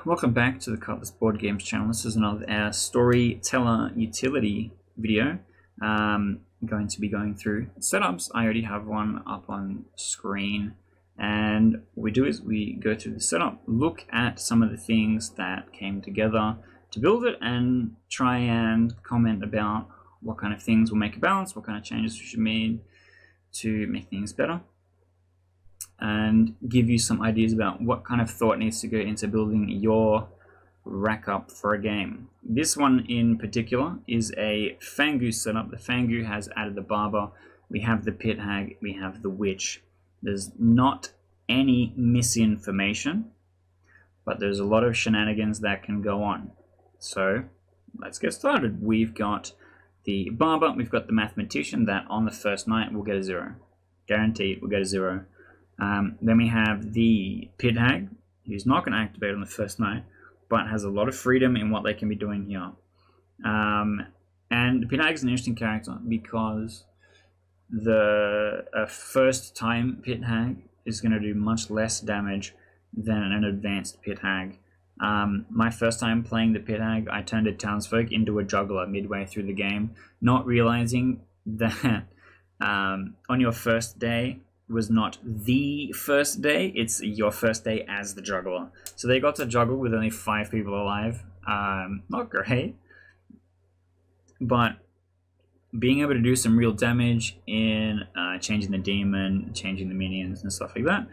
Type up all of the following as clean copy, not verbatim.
Welcome back to the Cutlass Board Games channel. This is another storyteller utility video. Going to be going through setups. I already have one up on screen, and what we do is we go through the setup, look at some of the things that came together to build it, and try and comment about what kind of things will make a balance, what kind of changes we should make to make things better, and give you some ideas about what kind of thought needs to go into building your rack up for a game. This one in particular is a Fangu setup. The Fangu has added the Barber, we have the Pit Hag, we have the Witch. There's not any misinformation, but there's a lot of shenanigans that can go on. So let's get started. We've got the Barber, we've got the Mathematician that on the first night will get a 0. Guaranteed will get a 0. Then we have the Pit Hag, who's not going to activate on the first night, but has a lot of freedom in what they can be doing here. And the Pit Hag is an interesting character because the first time Pit Hag is going to do much less damage than an advanced Pit Hag. My first time playing the Pit Hag, I turned a townsfolk into a juggler midway through the game, not realizing that on your first day was not the first day, it's your first day as the juggler. So they got to juggle with only 5 people alive. Not great, but being able to do some real damage in changing the demon, changing the minions and stuff like that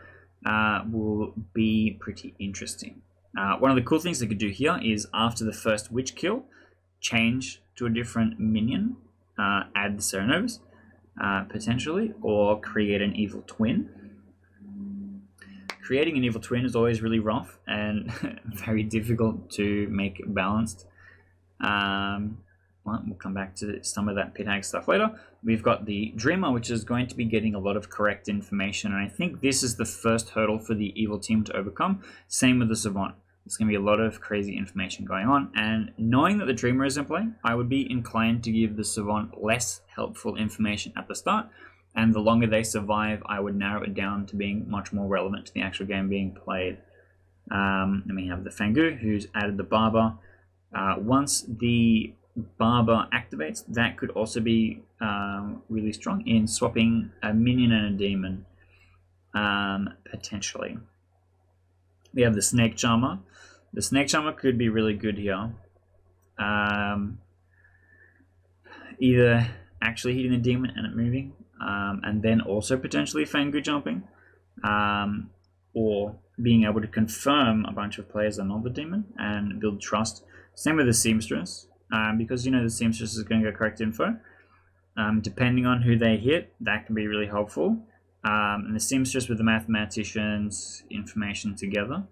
will be pretty interesting. One of the cool things they could do here is after the first witch kill, change to a different minion, add the Serenovas, potentially, or create an evil twin. Creating an evil twin is always really rough and very difficult to make balanced. Well, we'll come back to some of that Pit Hag stuff later. We've got the Dreamer, which is going to be getting a lot of correct information, and I think this is the first hurdle for the evil team to overcome. Same with the Savant. There's going to be a lot of crazy information going on, and knowing that the Dreamer is in play, I would be inclined to give the Savant less helpful information at the start, and the longer they survive, I would narrow it down to being much more relevant to the actual game being played. Then we have the Fangu, who's added the Barber. Once the Barber activates, that could also be really strong in swapping a minion and a demon, potentially. We have the Snake Charmer. The Snake Charmer could be really good here. Either actually hitting the demon and it moving, and then also potentially Fangu jumping, or being able to confirm a bunch of players are not the demon and build trust. Same with the Seamstress, because you know the Seamstress is going to get correct info. Depending on who they hit, that can be really helpful. And the Seamstress with the Mathematician's information together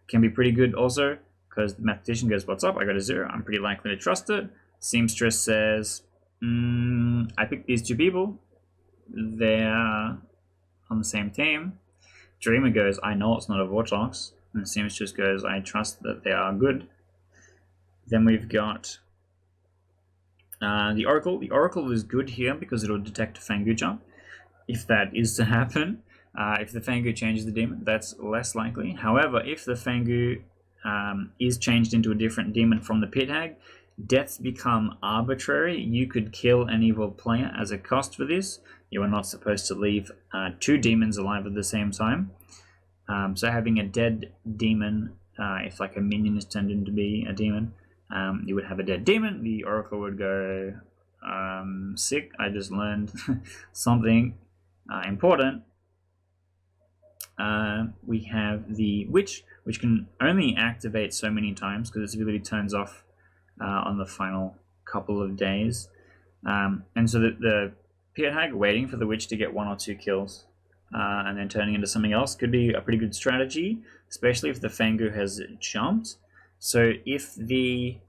can be pretty good also, because the Mathematician goes, what's up, I got a 0, I'm pretty likely to trust it. Seamstress says, I picked these 2 people, they're on the same team. Dreamer goes, I know it's not a Vortex. And the Seamstress goes, I trust that they are good. Then we've got the Oracle. The Oracle is good here because it'll detect a Fangu jump, if that is to happen. If the Fangu changes the demon, that's less likely. However, if the Fangu is changed into a different demon from the Pit Hag, deaths become arbitrary. You could kill an evil player as a cost for this. You are not supposed to leave 2 demons alive at the same time. So having a dead demon, if like a minion is turned into be a demon, you would have a dead demon. The Oracle would go, sick, I just learned something important. We have the Witch, which can only activate so many times because its ability turns off on the final couple of days. And so the Pit Hag waiting for the Witch to get 1 or 2 kills and then turning into something else could be a pretty good strategy, especially if the Fangu has jumped. So if the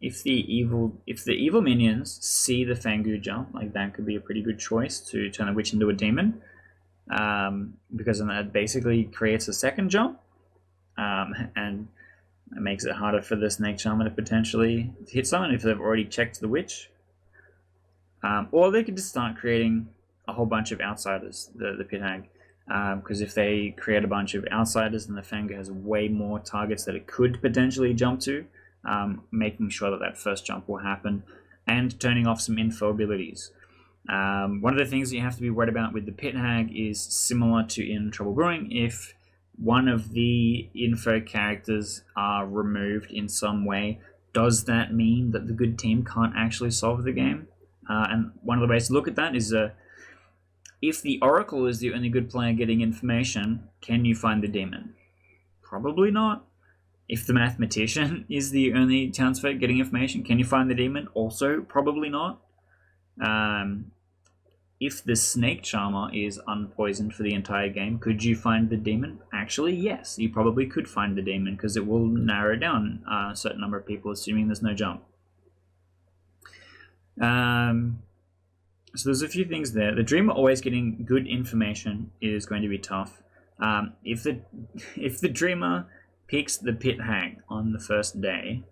evil minions see the Fangu jump, like that could be a pretty good choice to turn the Witch into a demon. Because then that basically creates a second jump, and it makes it harder for the Snake Charmer to potentially hit someone if they've already checked the Witch. Or they could just start creating a whole bunch of outsiders, the Pit Hag. because if they create a bunch of outsiders, then the Fangu has way more targets that it could potentially jump to, making sure that that first jump will happen, and turning off some info abilities. One of the things that you have to be worried about with the Pit Hag is similar to in Trouble Brewing. If one of the info characters are removed in some way, does that mean that the good team can't actually solve the game? And one of the ways to look at that is if the Oracle is the only good player getting information, can you find the demon? Probably not. If the Mathematician is the only townsfolk getting information, can you find the demon? Also, probably not. If the Snake Charmer is unpoisoned for the entire game, could you find the demon? Actually, yes, you probably could find the demon, because it will narrow down a certain number of people, assuming there's no jump. So there's a few things there. The Dreamer always getting good information is going to be tough. If the Dreamer picks the Pit Hag on the first day,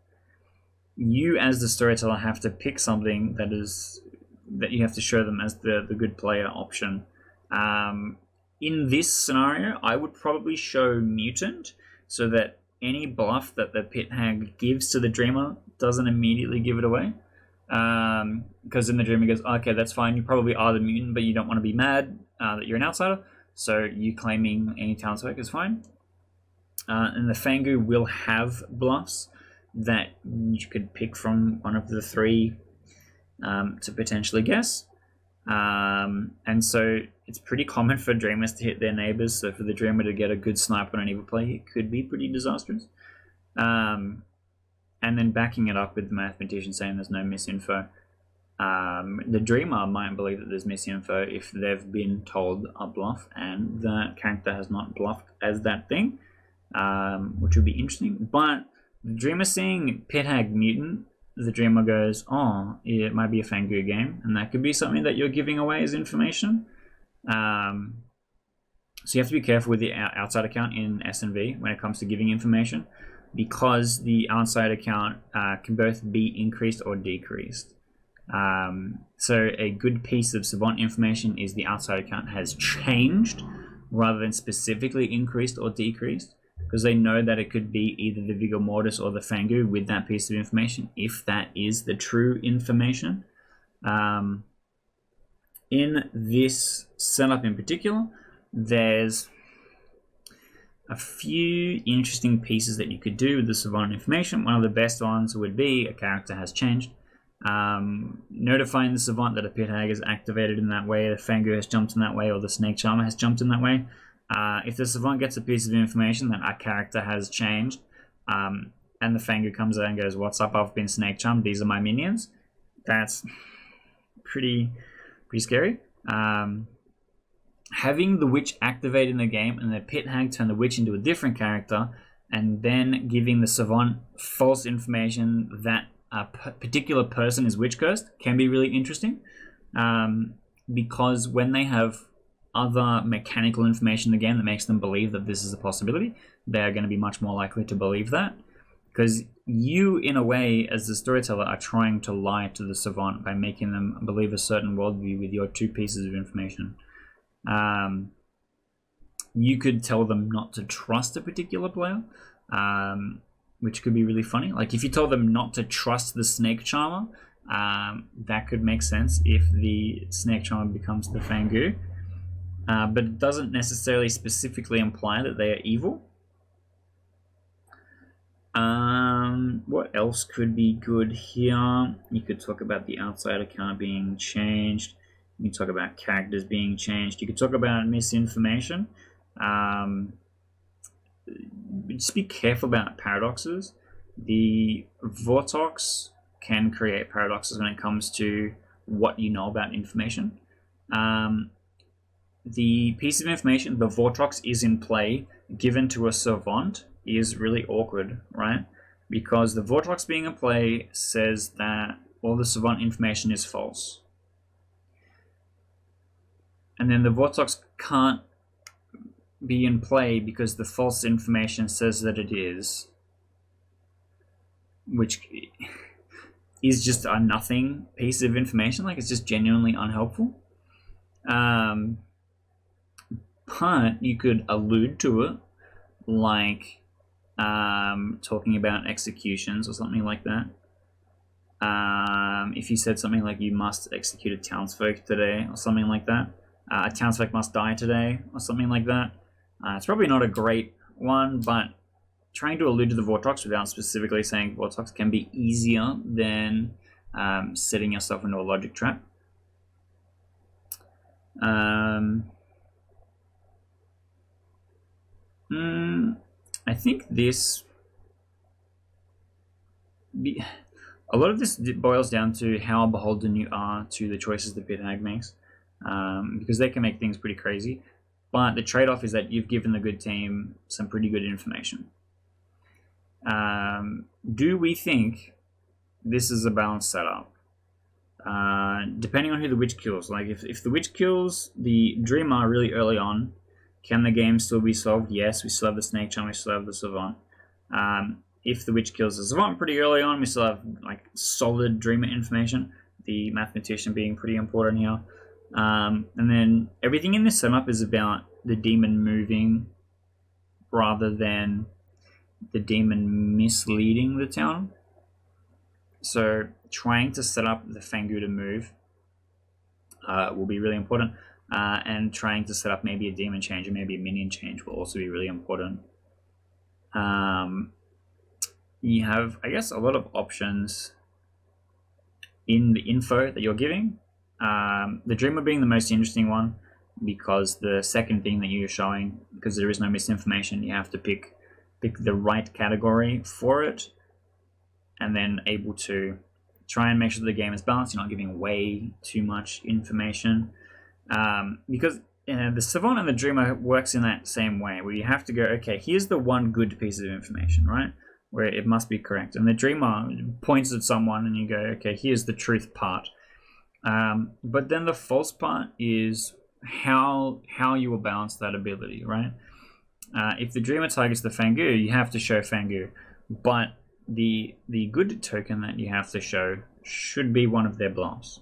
you as the storyteller have to pick something that you have to show them as the good player option. In this scenario, I would probably show Mutant, so that any bluff that the Pit Hag gives to the Dreamer doesn't immediately give it away. Because then the Dreamer goes, okay, that's fine, you probably are the mutant, but you don't want to be mad that you're an outsider, so you claiming any townsfolk is fine. And the Fangu will have bluffs that you could pick from one of the three to potentially guess. And so it's pretty common for Dreamers to hit their neighbors, so for the Dreamer to get a good snipe on an evil play, it could be pretty disastrous. And then backing it up with the Mathematician saying there's no misinfo. The Dreamer might believe that there's misinfo if they've been told a bluff and the character has not bluffed as that thing, which would be interesting. But the Dreamer seeing Pit Hag Mutant, the Dreamer goes, oh, it might be a Fangu game, and that could be something that you're giving away as information. So you have to be careful with the outside account in S&V when it comes to giving information, because the outside account can both be increased or decreased. So a good piece of Savant information is the outside account has changed rather than specifically increased or decreased, because they know that it could be either the Vigor Mortis or the Fangu with that piece of information, if that is the true information. In this setup in particular, there's a few interesting pieces that you could do with the Savant information. One of the best ones would be a character has changed. Notifying the Savant that a Pit Hag is activated in that way, the Fangu has jumped in that way, or the Snake Charmer has jumped in that way. If the Savant gets a piece of information that a character has changed, and the Fangu comes out and goes, what's up, I've been Snake Charmed, these are my minions, that's pretty scary. Having the Witch activate in the game and the Pit Hag turn the Witch into a different character, and then giving the Savant false information that a particular person is witch cursed can be really interesting, because when they have other mechanical information in the game that makes them believe that this is a possibility, they're going to be much more likely to believe that, because you, in a way, as the storyteller, are trying to lie to the Savant by making them believe a certain worldview with your two pieces of information. You could tell them not to trust a particular player, which could be really funny. Like if you told them not to trust the Snake Charmer, that could make sense if the Snake Charmer becomes the Fangu. But it doesn't necessarily specifically imply that they are evil. What else could be good here? You could talk about the outside account being changed. You can talk about characters being changed. You could talk about misinformation. Just be careful about paradoxes. The Vortox can create paradoxes when it comes to what you know about information. The piece of information, the Vortox is in play, given to a Savant, is really awkward, right? Because the Vortox being in play says that all the Savant information is false. And then the Vortox can't be in play because the false information says that it is, which is just a nothing piece of information. Like, it's just genuinely unhelpful. but you could allude to it, like talking about executions or something like that. If you said something like you must execute a townsfolk today or something like that, a townsfolk must die today or something like that. It's probably not a great one, but trying to allude to the Vortox without specifically saying Vortox can be easier than setting yourself into a logic trap. I think this... a lot of this boils down to how beholden you are to the choices that Pithag makes, because they can make things pretty crazy. But the trade-off is that you've given the good team some pretty good information. Do we think this is a balanced setup? Depending on who the witch kills. Like, if the witch kills the Dreamer really early on, can the game still be solved? Yes, we still have the Snake Charm, we still have the Savant. If the witch kills the Savant pretty early on, we still have like solid Dreamer information, the Mathematician being pretty important here. And then everything in this setup is about the demon moving rather than the demon misleading the town. So trying to set up the Fangu to move will be really important, and trying to set up maybe a demon change or maybe a minion change will also be really important. You have, I guess, a lot of options in the info that you're giving. The Dreamer being the most interesting one, because the second thing that you're showing, because there is no misinformation, you have to pick the right category for it, and then able to try and make sure the game is balanced. You're not giving way too much information, because the Savant and the Dreamer works in that same way, where you have to go, okay, here's the one good piece of information, right, where it must be correct, and the Dreamer points at someone and you go, okay, here's the truth part. But then the false part is how you will balance that ability, right? If the Dreamer targets the Fangu, you have to show Fangu, but the good token that you have to show should be one of their blasts.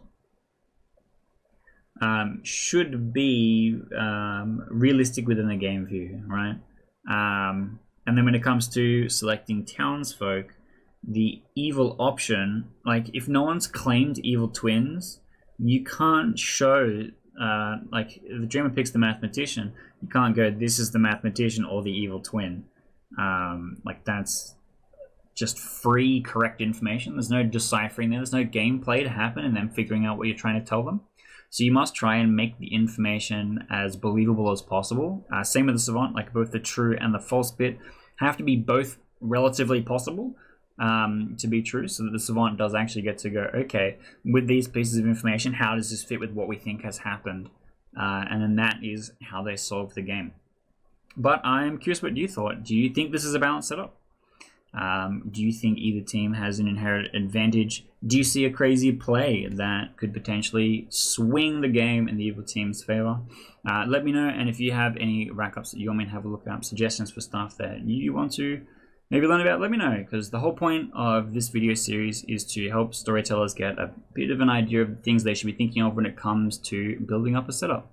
Should be realistic within the game view, right? And then when it comes to selecting townsfolk, the evil option, like if no one's claimed evil twins, you can't show, like if the Dreamer picks the Mathematician, you can't go, this is the Mathematician or the evil twin. Like that's just free correct information. There's no deciphering there. There's no gameplay to happen and then figuring out what you're trying to tell them. So you must try and make the information as believable as possible. Same with the Savant, like both the true and the false bit have to be both relatively possible to be true, so that the Savant does actually get to go, okay, with these pieces of information, how does this fit with what we think has happened? And then that is how they solve the game. But I'm curious what you thought. Do you think this is a balanced setup? Do you think either team has an inherent advantage? Do you see a crazy play that could potentially swing the game in the evil team's favor? Let me know, and if you have any rack-ups that you want me to have a look at, suggestions for stuff that you want to maybe learn about, let me know, because the whole point of this video series is to help storytellers get a bit of an idea of things they should be thinking of when it comes to building up a setup.